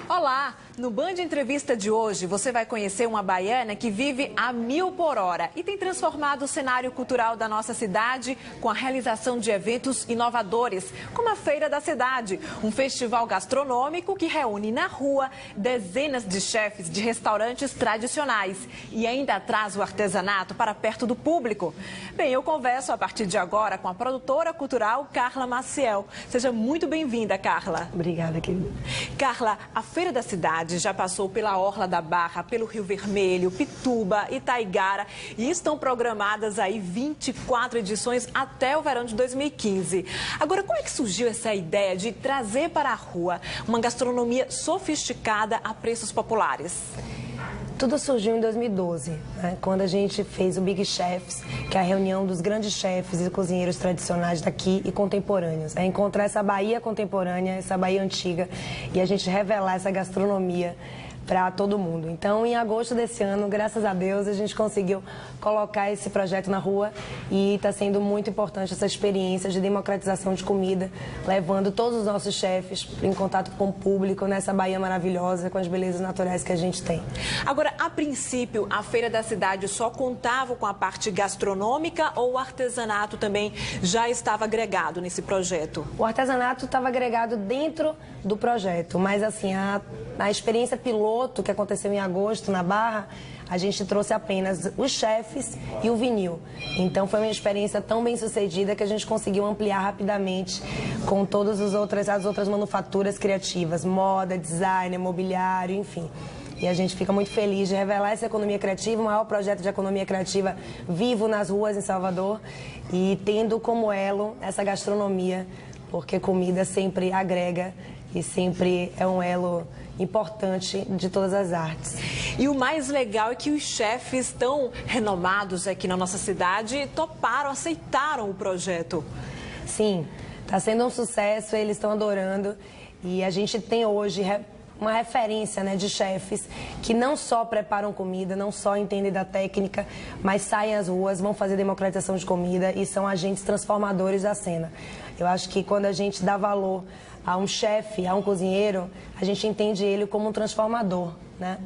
Olá! No Band Entrevista de hoje, você vai conhecer uma baiana que vive a 1000 por hora e tem transformado o cenário cultural da nossa cidade com a realização de eventos inovadores, como a Feira da Cidade, um festival gastronômico que reúne na rua dezenas de chefes de restaurantes tradicionais e ainda traz o artesanato para perto do público. Bem, eu converso a partir de agora com a produtora cultural Carla Maciel. Seja muito bem-vinda, Carla. Obrigada, querida. Carla, a Feira da Cidade já passou pela Orla da Barra, pelo Rio Vermelho, Pituba, Itaigara e estão programadas aí 24 edições até o verão de 2015. Agora, como é que surgiu essa ideia de trazer para a rua uma gastronomia sofisticada a preços populares? Tudo surgiu em 2012, né, quando a gente fez o Big Chefs, que é a reunião dos grandes chefes e cozinheiros tradicionais daqui e contemporâneos. É encontrar essa Bahia contemporânea, essa Bahia antiga e a gente revelar essa gastronomia para todo mundo. Então, em agosto desse ano, graças a Deus, a gente conseguiu colocar esse projeto na rua e está sendo muito importante essa experiência de democratização de comida, levando todos os nossos chefes em contato com o público nessa Bahia maravilhosa, com as belezas naturais que a gente tem. Agora, a princípio, a Feira da Cidade só contava com a parte gastronômica ou o artesanato também já estava agregado nesse projeto? O artesanato estava agregado dentro do projeto, mas assim, a experiência piloto que aconteceu em agosto na Barra, a gente trouxe apenas os chefes e o vinil. Então foi uma experiência tão bem sucedida que a gente conseguiu ampliar rapidamente com todas as outras manufaturas criativas, moda, design, mobiliário, enfim. E a gente fica muito feliz de revelar essa economia criativa, o maior projeto de economia criativa vivo nas ruas em Salvador e tendo como elo essa gastronomia, porque comida sempre agrega e sempre é um elo importante de todas as artes. E o mais legal é que os chefes tão renomados aqui na nossa cidade toparam, aceitaram o projeto. Sim, está sendo um sucesso, eles estão adorando e a gente tem hoje uma referência, né, de chefes que não só preparam comida, não só entendem da técnica, mas saem às ruas, vão fazer democratização de comida e são agentes transformadores da cena. Eu acho que quando a gente dá valor a um chefe, a um cozinheiro, a gente entende ele como um transformador, né?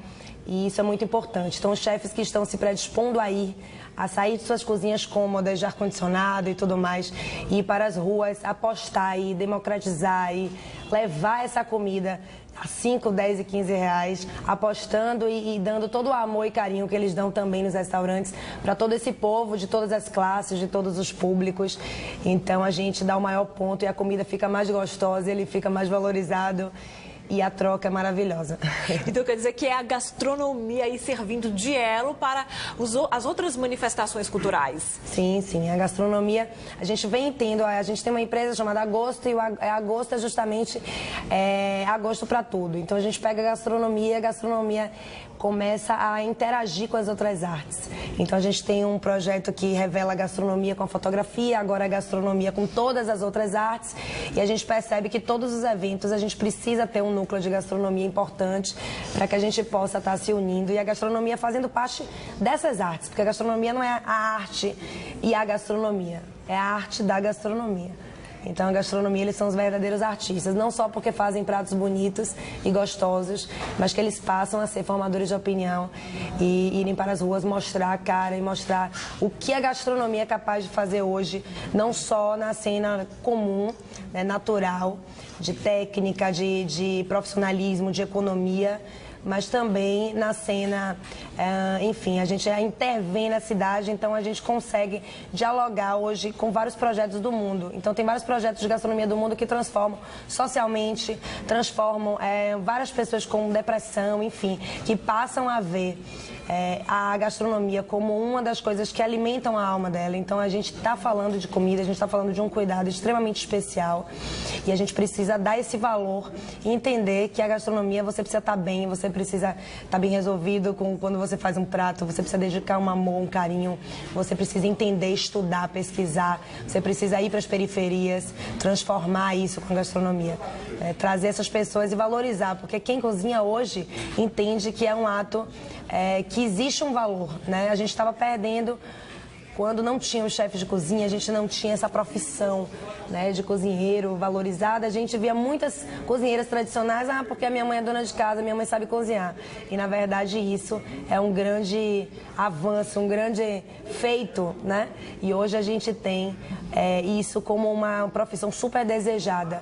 E isso é muito importante. Então, os chefes que estão se predispondo a sair de suas cozinhas cômodas, de ar-condicionado e tudo mais, e ir para as ruas, apostar e democratizar e levar essa comida a 5, 10 e 15 reais, apostando e dando todo o amor e carinho que eles dão também nos restaurantes para todo esse povo, de todas as classes, de todos os públicos. Então a gente dá o maior ponto e a comida fica mais gostosa, ele fica mais valorizado. E a troca é maravilhosa. Então quer dizer que é a gastronomia aí servindo de elo para as outras manifestações culturais? Sim, sim. A gastronomia, a gente vem tendo, a gente tem uma empresa chamada Agosto e o Agosto é justamente agosto para tudo. Então a gente pega a gastronomia começa a interagir com as outras artes. Então a gente tem um projeto que revela a gastronomia com a fotografia, agora a gastronomia com todas as outras artes e a gente percebe que todos os eventos a gente precisa ter um núcleo de gastronomia importante para que a gente possa estar se unindo e a gastronomia fazendo parte dessas artes, porque a gastronomia não é a arte e a gastronomia, é a arte da gastronomia. Então, a gastronomia, eles são os verdadeiros artistas, não só porque fazem pratos bonitos e gostosos, mas que eles passam a ser formadores de opinião e irem para as ruas mostrar a cara e mostrar o que a gastronomia é capaz de fazer hoje, não só na cena comum, né, natural, de técnica, de profissionalismo, de economia, mas também na cena, enfim, a gente intervém na cidade, então a gente consegue dialogar hoje com vários projetos do mundo. Então tem vários projetos de gastronomia do mundo que transformam socialmente, transformam várias pessoas com depressão, enfim, que passam a ver a gastronomia como uma das coisas que alimentam a alma dela. Então a gente está falando de comida, a gente está falando de um cuidado extremamente especial e a gente precisa dar esse valor e entender que a gastronomia você precisa estar bem, você precisa estar bem resolvido quando você faz um prato, você precisa dedicar um amor, um carinho, você precisa entender, estudar, pesquisar, você precisa ir para as periferias, transformar isso com a gastronomia, trazer essas pessoas e valorizar, porque quem cozinha hoje entende que é um ato que existe um valor, né? A gente estava perdendo quando não tinha os chefes de cozinha, a gente não tinha essa profissão, né, de cozinheiro valorizada, a gente via muitas cozinheiras tradicionais, porque a minha mãe é dona de casa, minha mãe sabe cozinhar. E, na verdade, isso é um grande avanço, um grande feito, né? E hoje a gente tem isso como uma profissão super desejada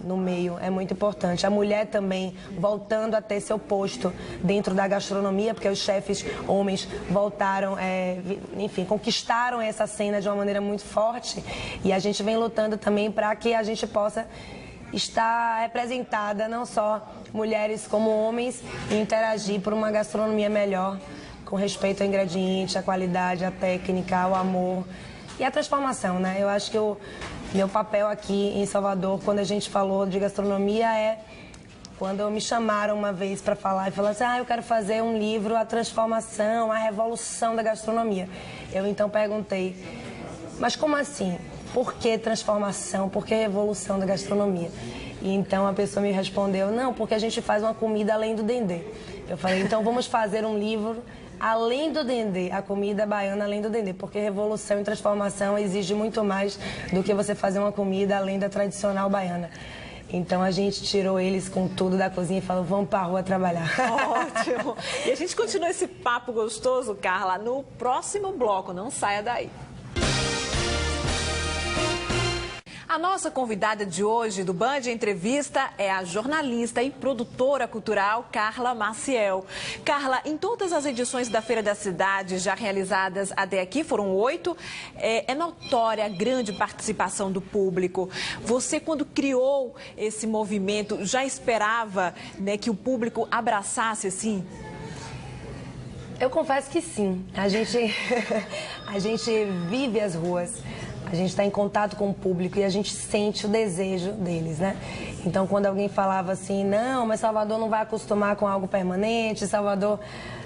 no meio, é muito importante. A mulher também voltando a ter seu posto dentro da gastronomia, porque os chefes homens voltaram, enfim, conquistaram essa cena de uma maneira muito forte, e a gente vem lutando também para que a gente possa estar representada, não só mulheres como homens, e interagir por uma gastronomia melhor, com respeito ao ingrediente, à qualidade, à técnica, ao amor e à transformação, né? Eu acho que meu papel aqui em Salvador, quando a gente falou de gastronomia, quando me chamaram uma vez para falar e falaram assim, eu quero fazer um livro, a transformação, a revolução da gastronomia. Eu então perguntei, mas como assim? Por que transformação? Por que revolução da gastronomia? E então a pessoa me respondeu, não, porque a gente faz uma comida além do dendê. Eu falei, então vamos fazer um livro além do dendê, a comida baiana além do dendê, porque revolução e transformação exige muito mais do que você fazer uma comida além da tradicional baiana. Então a gente tirou eles com tudo da cozinha e falou, vamos pra rua trabalhar. Ótimo! E a gente continua esse papo gostoso, Carla, no próximo bloco, não saia daí. A nossa convidada de hoje do Band Entrevista é a jornalista e produtora cultural Carla Maciel. Carla, em todas as edições da Feira da Cidade já realizadas até aqui, foram 8, é notória a grande participação do público. Você, quando criou esse movimento, já esperava, né, que o público abraçasse assim? Eu confesso que sim. A gente vive as ruas. A gente está em contato com o público e a gente sente o desejo deles, né? Então, quando alguém falava assim, não, mas Salvador não vai acostumar com algo permanente, Salvador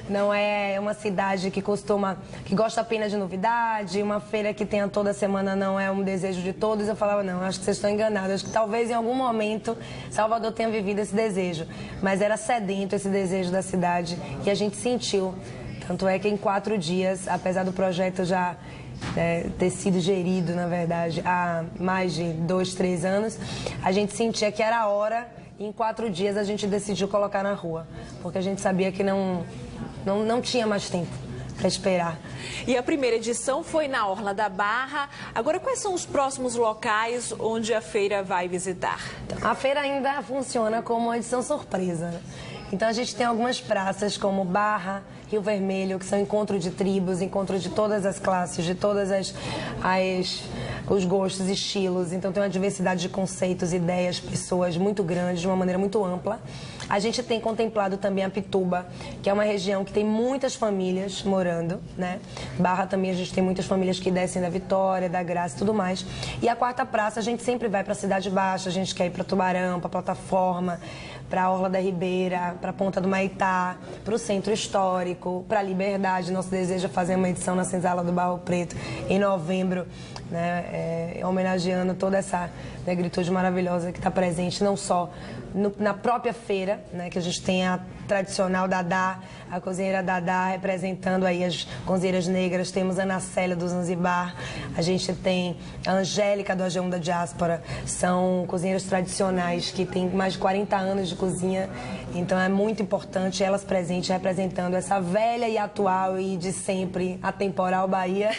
não é uma cidade que gosta apenas de novidade, uma feira que tenha toda semana não é um desejo de todos, eu falava, não, acho que vocês estão enganados, acho que talvez em algum momento Salvador tenha vivido esse desejo, mas era sedento esse desejo da cidade e a gente sentiu. Tanto é que em 4 dias, apesar do projeto já ter sido gerido, na verdade, há mais de 2, 3 anos, a gente sentia que era a hora e em 4 dias a gente decidiu colocar na rua, porque a gente sabia que não tinha mais tempo para esperar. E a primeira edição foi na Orla da Barra. Agora, quais são os próximos locais onde a feira vai visitar? A feira ainda funciona como uma edição surpresa, né? Então a gente tem algumas praças como Barra, Rio Vermelho, que são encontro de tribos, encontro de todas as classes, de todas os gostos, estilos. Então tem uma diversidade de conceitos, ideias, pessoas muito grande, de uma maneira muito ampla. A gente tem contemplado também a Pituba, que é uma região que tem muitas famílias morando, né? Barra também a gente tem muitas famílias que descem da Vitória, da Graça e tudo mais. E a quarta praça a gente sempre vai para a Cidade Baixa, a gente quer ir para Tubarão, para a Plataforma, para a Orla da Ribeira, para a Ponta do Maitá, para o Centro Histórico, para a Liberdade. Nosso desejo é fazer uma edição na Senzala do Barro Preto em novembro, né, homenageando toda essa negritude maravilhosa que está presente, não só na própria feira, né, que a gente tem a tradicional Dadá, a cozinheira Dadá representando aí as cozinheiras negras, temos a Ana Célia do Zanzibar, a gente tem a Angélica do Ageão da Diáspora, são cozinheiras tradicionais que têm mais de 40 anos de cozinha, então é muito importante elas presentes representando essa velha e atual e de sempre atemporal Bahia,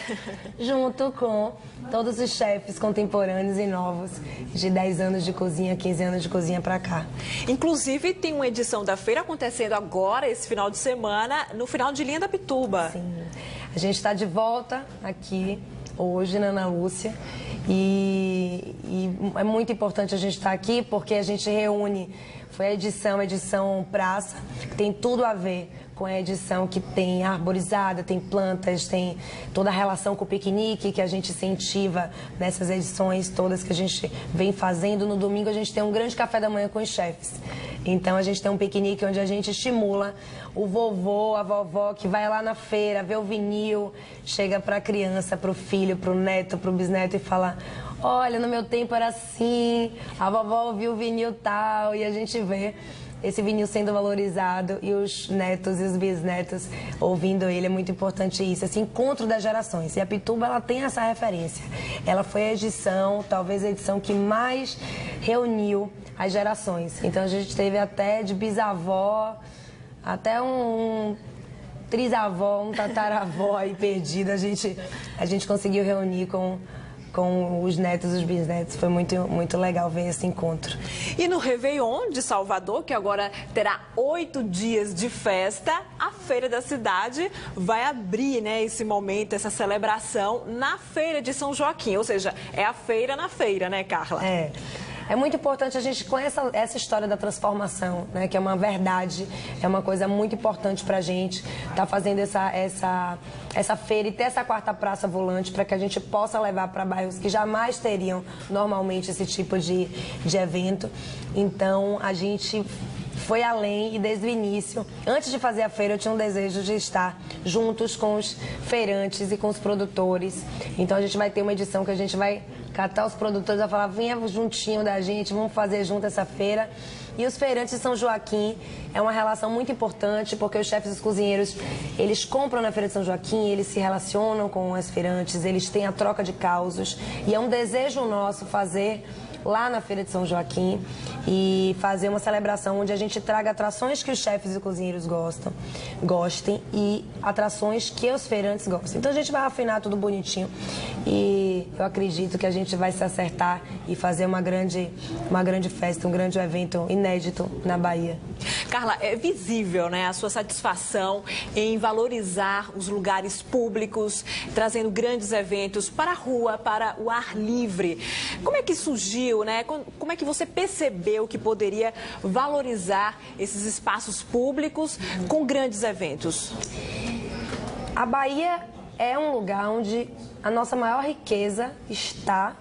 junto com todos os chefes contemporâneos e novos de 10 anos de cozinha, 15 anos de cozinha para cá. Inclusive, tem uma edição da feira acontecendo agora, esse final de semana, no final de linha da Pituba. Sim. A gente está de volta aqui hoje na Ana Lúcia e é muito importante a gente estar aqui porque a gente reúne, foi a edição Praça, que tem tudo a ver com a edição que tem arborizada, tem plantas, tem toda a relação com o piquenique que a gente incentiva nessas edições todas que a gente vem fazendo. No domingo a gente tem um grande café da manhã com os chefes. Então a gente tem um piquenique onde a gente estimula o vovô, a vovó que vai lá na feira, vê o vinil, chega para a criança, para o filho, para o neto, para o bisneto e fala: olha, no meu tempo era assim, a vovó ouviu o vinil tal, e a gente vê esse vinil sendo valorizado e os netos e os bisnetos ouvindo ele, é muito importante isso, esse encontro das gerações. E a Pituba, ela tem essa referência. Ela foi a edição, talvez a edição que mais reuniu as gerações. Então a gente teve até de bisavó, até um trisavó, um tataravó aí perdido. A gente conseguiu reunir com os netos e os bisnetos. Foi muito legal ver esse encontro. E no Réveillon de Salvador, que agora terá 8 dias de festa, a Feira da Cidade vai abrir, né, esse momento, essa celebração na Feira de São Joaquim. Ou seja, é a feira na feira, né, Carla? É muito importante a gente conhecer essa história da transformação, né? Que é uma verdade, é uma coisa muito importante pra gente estar fazendo essa feira e ter essa quarta praça volante para que a gente possa levar para bairros que jamais teriam normalmente esse tipo de evento. Então a gente foi além e desde o início, antes de fazer a feira, eu tinha um desejo de estar juntos com os feirantes e com os produtores. Então a gente vai ter uma edição que a gente vai catar os produtores, vai falar, venha juntinho da gente, vamos fazer junto essa feira. E os feirantes de São Joaquim é uma relação muito importante, porque os chefes e os cozinheiros, eles compram na Feira de São Joaquim, eles se relacionam com os feirantes, eles têm a troca de causos. E é um desejo nosso fazer lá na Feira de São Joaquim e fazer uma celebração onde a gente traga atrações que os chefes e cozinheiros gostem e atrações que os feirantes gostem. Então a gente vai afinar tudo bonitinho e eu acredito que a gente vai se acertar e fazer uma grande festa, um grande evento inédito na Bahia. Carla, é visível, né, a sua satisfação em valorizar os lugares públicos, trazendo grandes eventos para a rua, para o ar livre. Como é que surgiu, né? Como é que você percebeu que poderia valorizar esses espaços públicos com grandes eventos? A Bahia é um lugar onde a nossa maior riqueza está,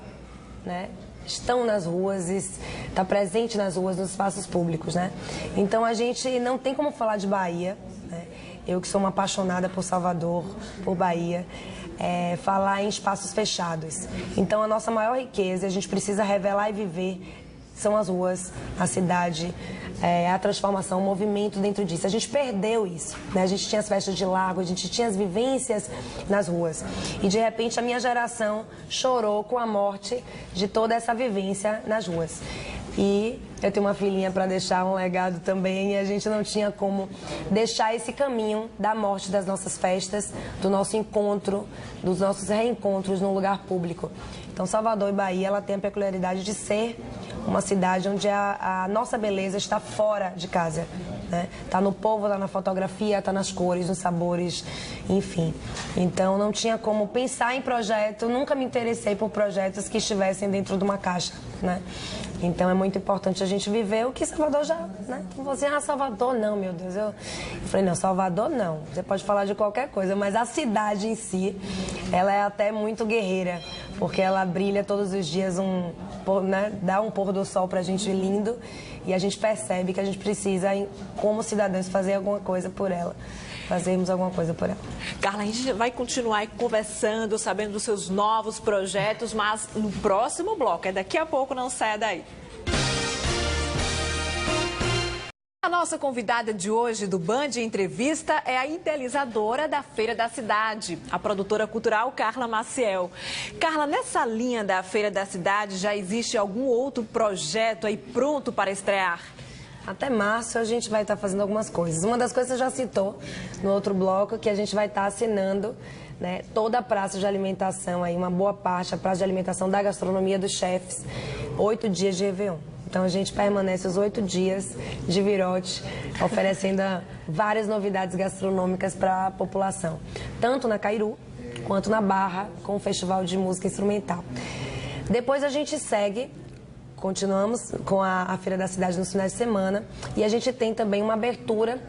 né? Estão nas ruas, está presente nas ruas, nos espaços públicos, né? Então a gente não tem como falar de Bahia, né? Eu que sou uma apaixonada por Salvador, por Bahia, falar em espaços fechados. Então a nossa maior riqueza, a gente precisa revelar e viver, são as ruas, a cidade, a transformação, o movimento dentro disso. A gente perdeu isso, né? A gente tinha as festas de lago, a gente tinha as vivências nas ruas. E de repente a minha geração chorou com a morte de toda essa vivência nas ruas. E eu tenho uma filhinha para deixar um legado também e a gente não tinha como deixar esse caminho da morte das nossas festas, do nosso encontro, dos nossos reencontros no lugar público. Então Salvador e Bahia, ela tem a peculiaridade de ser uma cidade onde a nossa beleza está fora de casa, né? Está no povo, está na fotografia, está nas cores, nos sabores, enfim. Então não tinha como pensar em projeto, nunca me interessei por projetos que estivessem dentro de uma caixa, né? Então é muito importante a gente viver o que Salvador já, né? Você, Salvador não, meu Deus. Eu falei, não, Salvador não. Você pode falar de qualquer coisa, mas a cidade em si, ela é até muito guerreira, porque ela brilha todos os dias, né? Dá um pôr do sol pra gente lindo e a gente percebe que a gente precisa, como cidadãos, fazer alguma coisa por ela. Fazermos alguma coisa por ela. Carla, a gente vai continuar conversando, sabendo dos seus novos projetos, mas no próximo bloco, daqui a pouco, não saia daí. A nossa convidada de hoje do Band Entrevista é a idealizadora da Feira da Cidade, a produtora cultural Carla Maciel. Carla, nessa linha da Feira da Cidade, já existe algum outro projeto aí pronto para estrear? Até março a gente vai estar fazendo algumas coisas. Uma das coisas você já citou no outro bloco, que a gente vai estar assinando, né, toda a praça de alimentação, aí, uma boa parte, a praça de alimentação da gastronomia dos chefes, 8 dias de Réveillon. Então a gente permanece os 8 dias de virote, oferecendo várias novidades gastronômicas para a população, tanto na Cairu quanto na Barra, com o Festival de Música Instrumental. Depois a gente segue. Continuamos com a Feira da Cidade nos finais de semana e a gente tem também uma abertura,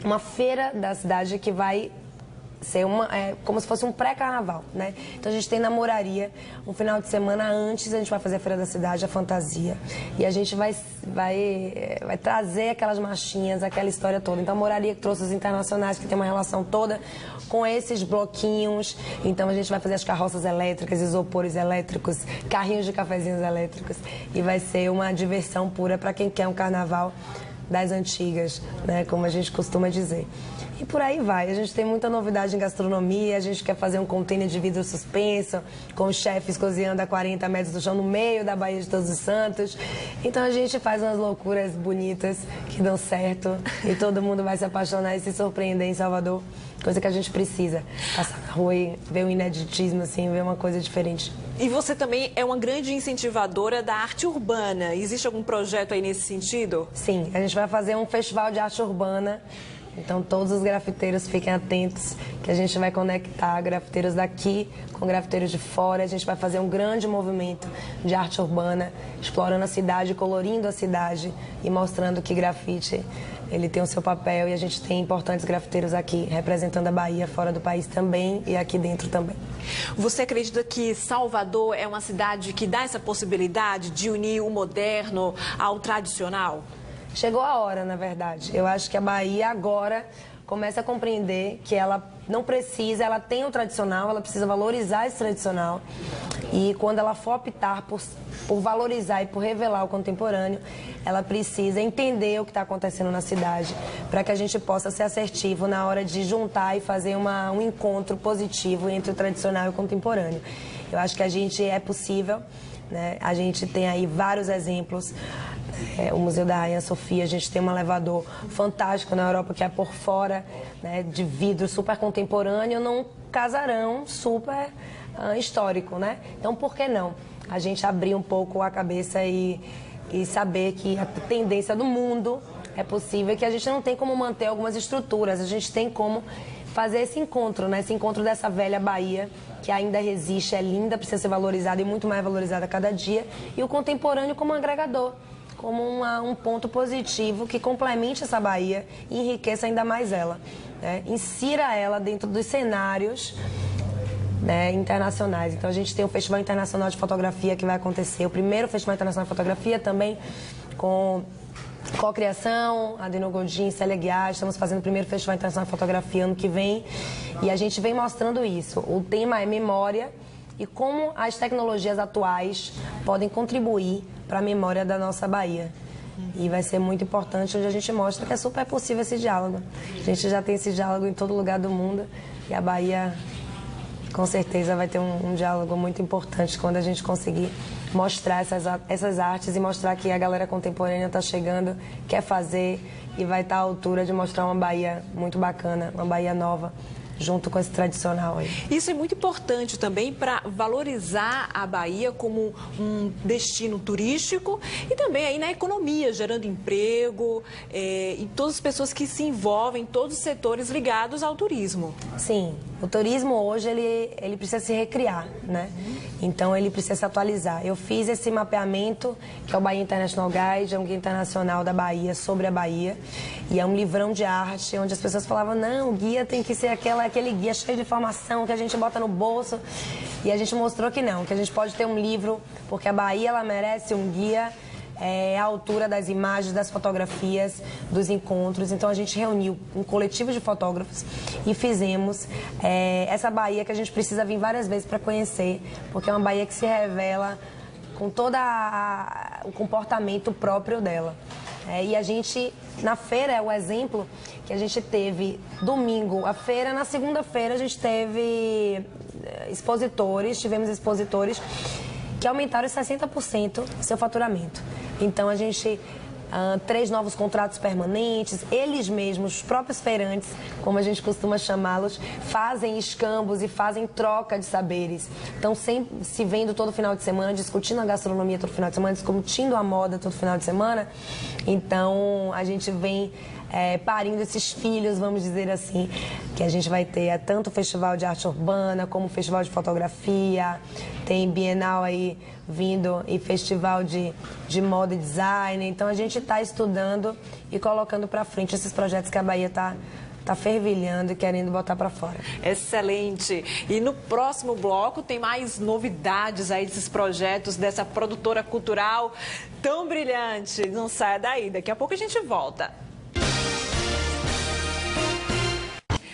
uma Feira da Cidade que vai ser como se fosse um pré-carnaval, né? Então a gente tem namoraria, um final de semana antes a gente vai fazer a Feira da Cidade, a fantasia, e a gente vai trazer aquelas marchinhas, aquela história toda. Então a namoraria que trouxe os internacionais, que tem uma relação toda com esses bloquinhos. Então a gente vai fazer as carroças elétricas, isopores elétricos, carrinhos de cafezinhos elétricos, e vai ser uma diversão pura para quem quer um carnaval das antigas, né, como a gente costuma dizer. E por aí vai, a gente tem muita novidade em gastronomia, a gente quer fazer um container de vidro suspenso, com os chefes cozinhando a 40 metros do chão no meio da Baía de Todos os Santos. Então a gente faz umas loucuras bonitas que dão certo e todo mundo vai se apaixonar e se surpreender em Salvador. Coisa que a gente precisa, passar na rua e ver um ineditismo, assim, ver uma coisa diferente. E você também é uma grande incentivadora da arte urbana. Existe algum projeto aí nesse sentido? Sim, a gente vai fazer um festival de arte urbana. Então todos os grafiteiros fiquem atentos, que a gente vai conectar grafiteiros daqui com grafiteiros de fora. A gente vai fazer um grande movimento de arte urbana, explorando a cidade, colorindo a cidade e mostrando que grafite ele tem o seu papel, e a gente tem importantes grafiteiros aqui, representando a Bahia fora do país também e aqui dentro também. Você acredita que Salvador é uma cidade que dá essa possibilidade de unir o moderno ao tradicional? Chegou a hora, na verdade. Eu acho que a Bahia agora começa a compreender que ela não precisa, ela tem o tradicional, ela precisa valorizar esse tradicional. E quando ela for optar por valorizar e por revelar o contemporâneo, ela precisa entender o que está acontecendo na cidade, para que a gente possa ser assertivo na hora de juntar e fazer um encontro positivo entre o tradicional e o contemporâneo. Eu acho que a gente é possível, né? A gente tem aí vários exemplos. O Museu da Rainha Sofia, a gente tem um elevador fantástico na Europa que é por fora, né, de vidro super contemporâneo, num casarão super histórico, né? Então, por que não? A gente abrir um pouco a cabeça e saber que a tendência do mundo é possível, que a gente não tem como manter algumas estruturas, a gente tem como fazer esse encontro, né? Esse encontro dessa velha Bahia, que ainda resiste, é linda, precisa ser valorizada e muito mais valorizada a cada dia, e o contemporâneo como um agregador, como um ponto positivo que complemente essa Bahia e enriqueça ainda mais ela, né? Insira ela dentro dos cenários, né, internacionais. Então a gente tem o Festival Internacional de Fotografia que vai acontecer, o primeiro Festival Internacional de Fotografia também com co-criação, Adeno Godin, Célia Guiar. Estamos fazendo o primeiro Festival Internacional de Fotografia ano que vem e a gente vem mostrando isso. O tema é memória e como as tecnologias atuais podem contribuir para a memória da nossa Bahia. E vai ser muito importante, onde a gente mostra que é super possível esse diálogo. A gente já tem esse diálogo em todo lugar do mundo e a Bahia, com certeza, vai ter um diálogo muito importante quando a gente conseguir mostrar essas artes e mostrar que a galera contemporânea está chegando, quer fazer e vai estar à altura de mostrar uma Bahia muito bacana, uma Bahia nova, junto com esse tradicional aí. Isso é muito importante também para valorizar a Bahia como um destino turístico e também aí na economia, gerando emprego e todas as pessoas que se envolvem, todos os setores ligados ao turismo. Sim, o turismo hoje ele precisa se recriar, né? Então ele precisa se atualizar. Eu fiz esse mapeamento, que é o Bahia International Guide, é um guia internacional da Bahia, sobre a Bahia, e é um livrão de arte, onde as pessoas falavam, não, o guia tem que ser aquele guia cheio de informação que a gente bota no bolso, e a gente mostrou que não, que a gente pode ter um livro, porque a Bahia ela merece um guia à altura das imagens, das fotografias, dos encontros. Então a gente reuniu um coletivo de fotógrafos e fizemos essa Bahia que a gente precisa vir várias vezes para conhecer, porque é uma Bahia que se revela com todo o comportamento próprio dela. E a gente, na feira, é o exemplo que a gente teve domingo a feira, na segunda-feira a gente teve tivemos expositores que aumentaram 60% seu faturamento. Então a gente 3 novos contratos permanentes, eles mesmos, os próprios feirantes, como a gente costuma chamá-los, fazem escambos e fazem troca de saberes. Então, sempre se vendo todo final de semana, discutindo a gastronomia todo final de semana, discutindo a moda todo final de semana. Então, a gente vem parindo esses filhos, vamos dizer assim, que a gente vai ter tanto o Festival de Arte Urbana, como o Festival de Fotografia, tem Bienal aí vindo e Festival de Moda e Design. Então a gente está estudando e colocando para frente esses projetos que a Bahia está fervilhando e querendo botar para fora. Excelente! E no próximo bloco tem mais novidades aí desses projetos, dessa produtora cultural tão brilhante. Não saia daí, daqui a pouco a gente volta.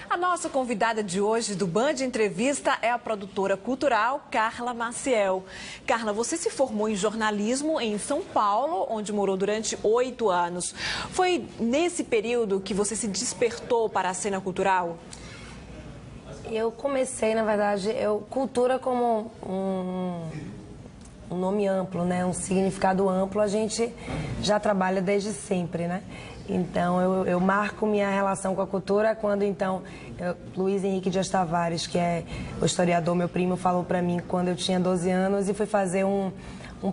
A A nossa convidada de hoje do Band Entrevista é a produtora cultural Carla Maciel. Carla, você se formou em jornalismo em São Paulo, onde morou durante 8 anos. Foi nesse período que você se despertou para a cena cultural? Eu comecei, na verdade, cultura como um nome amplo, né? Um significado amplo, a gente já trabalha desde sempre, né? Então, eu marco minha relação com a cultura quando, Luiz Henrique Dias Tavares, que é o historiador, meu primo, falou para mim quando eu tinha 12 anos e fui fazer um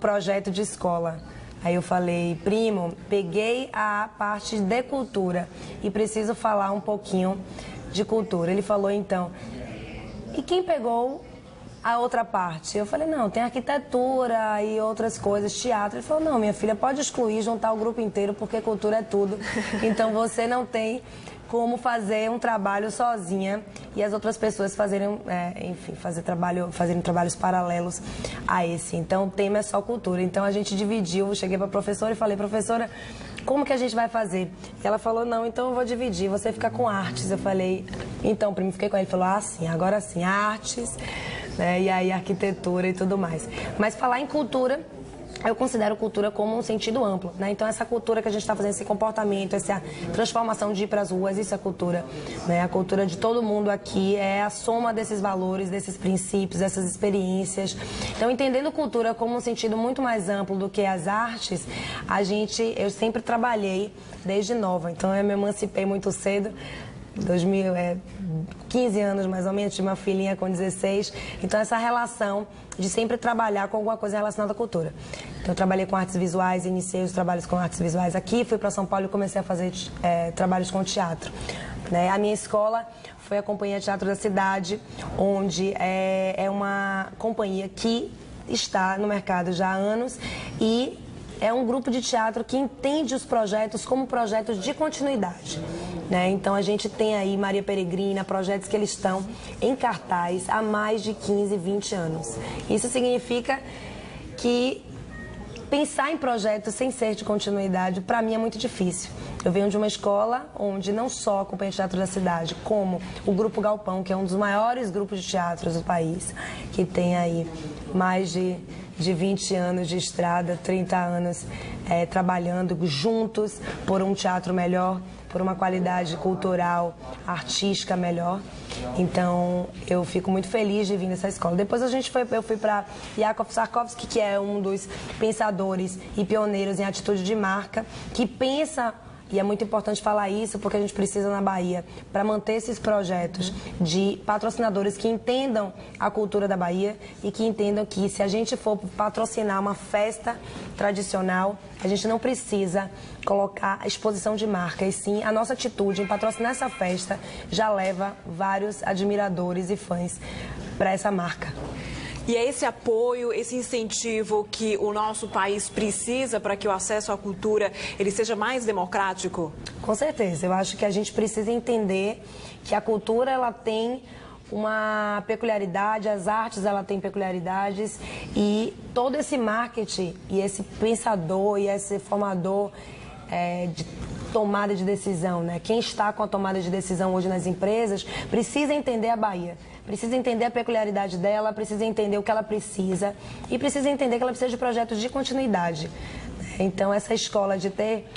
projeto de escola. Aí eu falei, primo, peguei a parte de cultura e preciso falar um pouquinho de cultura. Ele falou, então, e quem pegou a outra parte? Eu falei, não, tem arquitetura e outras coisas, teatro. Ele falou, não, minha filha, pode excluir, juntar o grupo inteiro, porque cultura é tudo. Então você não tem como fazer um trabalho sozinha e as outras pessoas fazerem trabalhos paralelos a esse. Então o tema é só cultura. Então a gente dividiu, eu cheguei para a professora e falei, professora, como que a gente vai fazer? E ela falou, não, então eu vou dividir, você fica com artes. Eu falei, então, primo, fiquei com ele. Ele falou, sim, agora sim, artes, né? E aí arquitetura e tudo mais. Mas falar em cultura, eu considero cultura como um sentido amplo, né? Então essa cultura que a gente está fazendo, esse comportamento, essa transformação de ir para as ruas, isso é cultura, né? A cultura de todo mundo aqui é a soma desses valores, desses princípios, dessas experiências. Então, entendendo cultura como um sentido muito mais amplo do que as artes, eu sempre trabalhei desde nova. Então eu me emancipei muito cedo. 15 anos mais ou menos, tinha uma filhinha com 16, então essa relação de sempre trabalhar com alguma coisa relacionada à cultura. Então eu trabalhei com artes visuais, iniciei os trabalhos com artes visuais aqui, fui para São Paulo e comecei a fazer trabalhos com teatro, né? A minha escola foi a Companhia de Teatro da Cidade, onde é uma companhia que está no mercado já há anos e é um grupo de teatro que entende os projetos como projetos de continuidade, né? Então a gente tem aí Maria Peregrina, projetos que eles estão em cartaz há mais de 15, 20 anos. Isso significa que pensar em projetos sem ser de continuidade, para mim, é muito difícil. Eu venho de uma escola onde não só a Companhia de Teatro da Cidade, como o Grupo Galpão, que é um dos maiores grupos de teatros do país, que tem aí mais de 20 anos de estrada, 30 anos trabalhando juntos por um teatro melhor, por uma qualidade cultural, artística melhor. Então, eu fico muito feliz de vir nessa escola. Depois eu fui para Yakov Sarkovsky, que é um dos pensadores e pioneiros em atitude de marca, que pensa, e é muito importante falar isso, porque a gente precisa na Bahia, para manter esses projetos de patrocinadores que entendam a cultura da Bahia e que entendam que se a gente for patrocinar uma festa tradicional, a gente não precisa colocar a exposição de marca, e sim a nossa atitude em patrocinar essa festa já leva vários admiradores e fãs para essa marca. E é esse apoio, esse incentivo que o nosso país precisa para que o acesso à cultura ele seja mais democrático? Com certeza. Eu acho que a gente precisa entender que a cultura ela tem uma peculiaridade, as artes ela tem peculiaridades e todo esse marketing e esse pensador e esse formador de tomada de decisão, né? Quem está com a tomada de decisão hoje nas empresas precisa entender a Bahia, precisa entender a peculiaridade dela, precisa entender o que ela precisa e precisa entender que ela precisa de projetos de continuidade. Então, essa escola de ter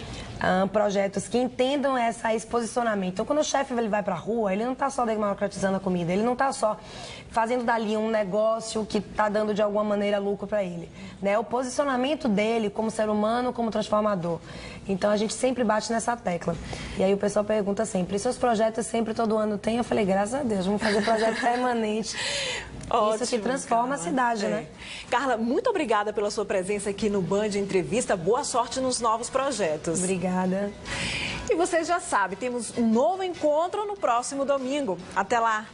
projetos que entendam esse posicionamento. Então, quando o chefe ele vai para a rua, ele não está só democratizando a comida, ele não está só fazendo dali um negócio que está dando de alguma maneira lucro para ele, né? O posicionamento dele como ser humano, como transformador. Então, a gente sempre bate nessa tecla. E aí o pessoal pergunta sempre, e seus projetos sempre todo ano tem? Eu falei, graças a Deus, vamos fazer projeto permanente. Ótimo, isso que transforma Carla. A cidade, né? Carla, muito obrigada pela sua presença aqui no Band Entrevista. Boa sorte nos novos projetos. Obrigada. E você já sabe, temos um novo encontro no próximo domingo. Até lá!